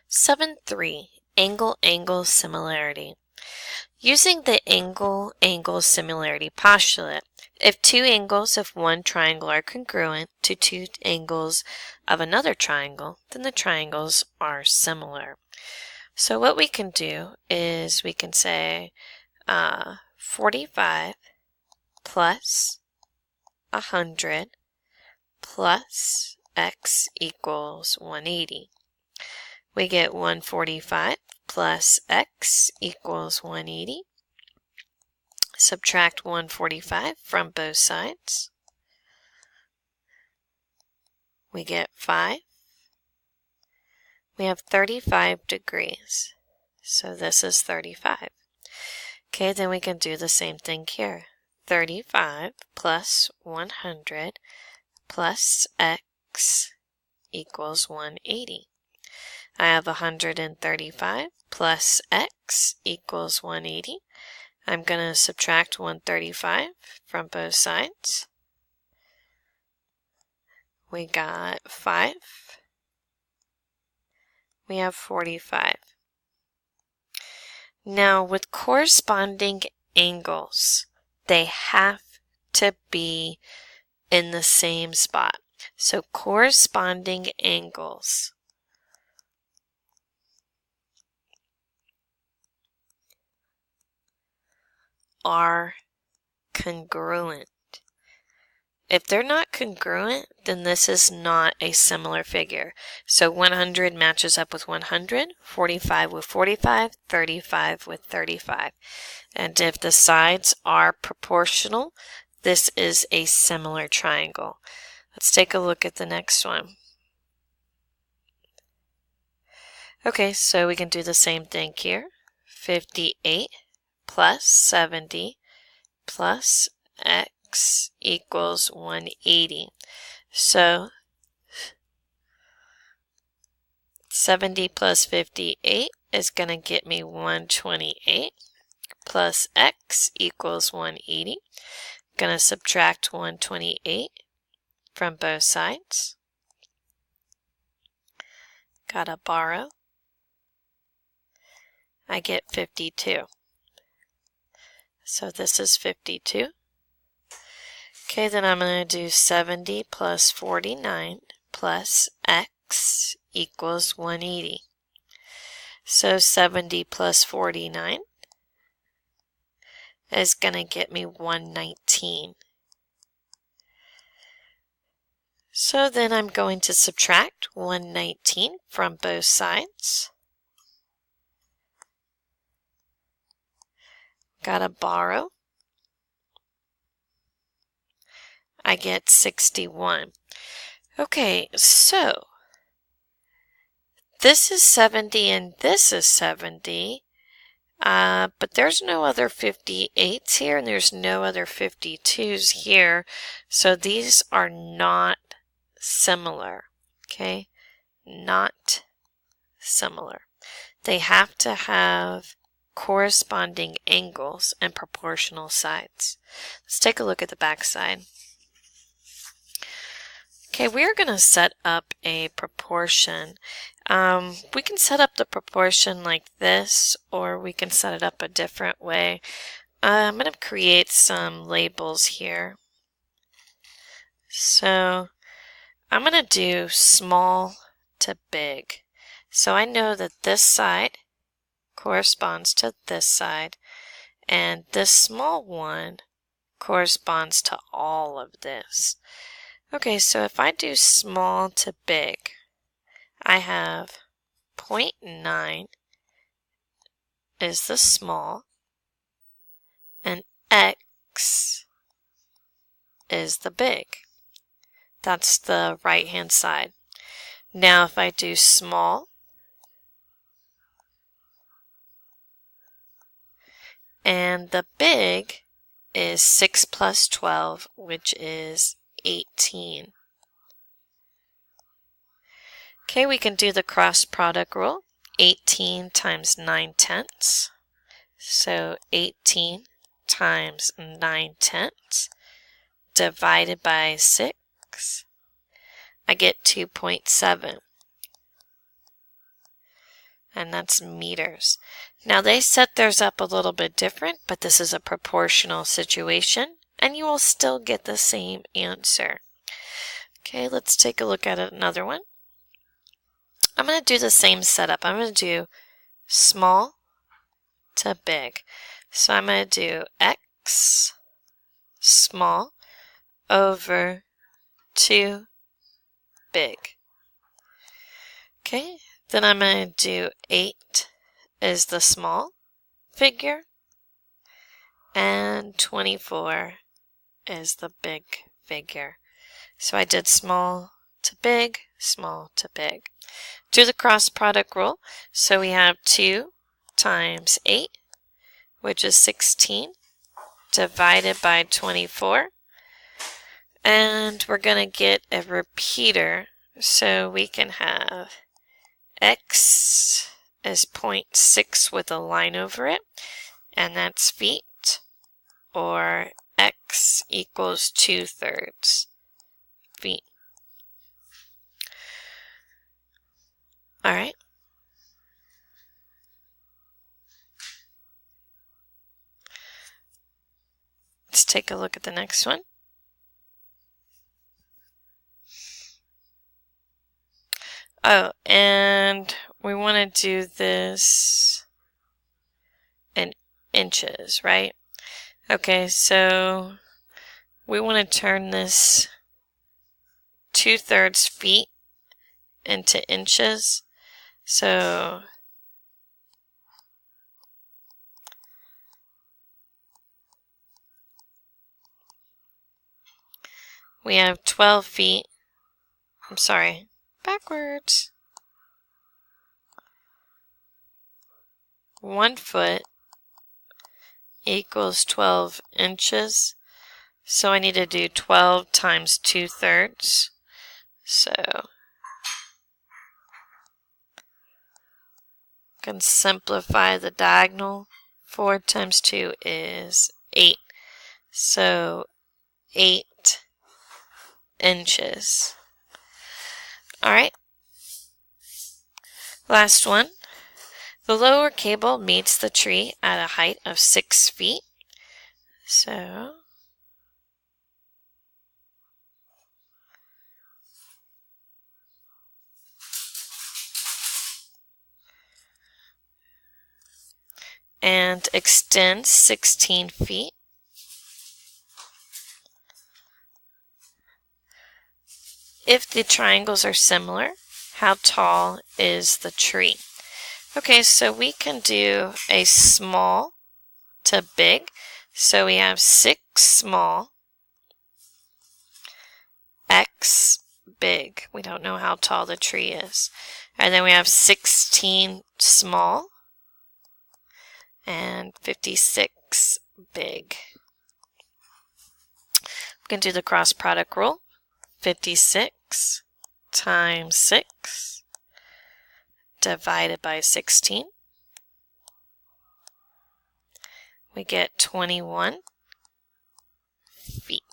7.3 Angle-Angle Similarity. Using the angle-angle similarity postulate, if two angles of one triangle are congruent to two angles of another triangle, then the triangles are similar. So what we can do is we can say 45 plus 100 plus x equals 180. We get 145 plus x equals 180. Subtract 145 from both sides. We get 5. We have 35 degrees. So this is 35. Okay, then we can do the same thing here. 35 plus 100 plus x equals 180. I have 135 plus x equals 180. I'm going to subtract 135 from both sides. We got 5. We have 45. Now with corresponding angles, they have to be in the same spot. So corresponding angles are congruent. If they're not congruent, then this is not a similar figure. So 100 matches up with 100, 45 with 45, 35 with 35. And if the sides are proportional, this is a similar triangle. Let's take a look at the next one. Okay, so we can do the same thing here. 58 plus 70 plus x equals 180. So 70 plus 58 is going to get me 128 plus x equals 180. I'm going to subtract 128 from both sides. Gotta borrow. I get 52. So this is 52. Okay, then I'm going to do 70 plus 49 plus x equals 180. So 70 plus 49 is going to get me 119. So then I'm going to subtract 119 from both sides. Gotta borrow. I get 61. Okay, so this is 70 and this is 70, but there's no other 58s here and there's no other 52s here, so these are not similar, okay? Not similar. They have to have corresponding angles and proportional sides. Let's take a look at the back side. Okay, we're going to set up a proportion. We can set up the proportion like this, or we can set it up a different way. I'm going to create some labels here. So I'm going to do small to big. So I know that this side corresponds to this side, and this small one corresponds to all of this. Okay, so if I do small to big, I have 0.9 is the small, and x is the big. That's the right-hand side. Now if I do small and the big is 6 plus 12, which is 18. Okay, we can do the cross product rule. 18 times 9/10. So 18 times 9/10 divided by 6. I get 2.7. and that's meters. Now they set theirs up a little bit different, but this is a proportional situation, and you will still get the same answer. Okay, let's take a look at another one. I'm going to do the same setup. I'm going to do small to big. So I'm going to do x small over 2 big. Okay, then I'm going to do 8 is the small figure, and 24 is the big figure. So I did small to big, small to big. Do the cross product rule. So we have 2 times 8, which is 16, divided by 24. And we're going to get a repeater, so we can have x is 0.6 with a line over it, and that's feet, or x equals 2/3 feet. All right. Let's take a look at the next one. Oh, and we want to do this in inches, right? Okay, so we want to turn this 2/3 feet into inches. So we have 12 feet. I'm sorry, backwards. 1 foot equals 12 inches. So I need to do 12 times 2/3. So I can simplify the diagonal. 4 times 2 is 8. So 8 inches. All right. Last one. The lower cable meets the tree at a height of 6 feet. So and extends 16 feet. If the triangles are similar, how tall is the tree? Okay, so we can do a small to big. So we have 6 small, x big. We don't know how tall the tree is. And then we have 16 small and 56 big. We can do the cross product rule. 56 times 6 divided by 16. We get 21 feet.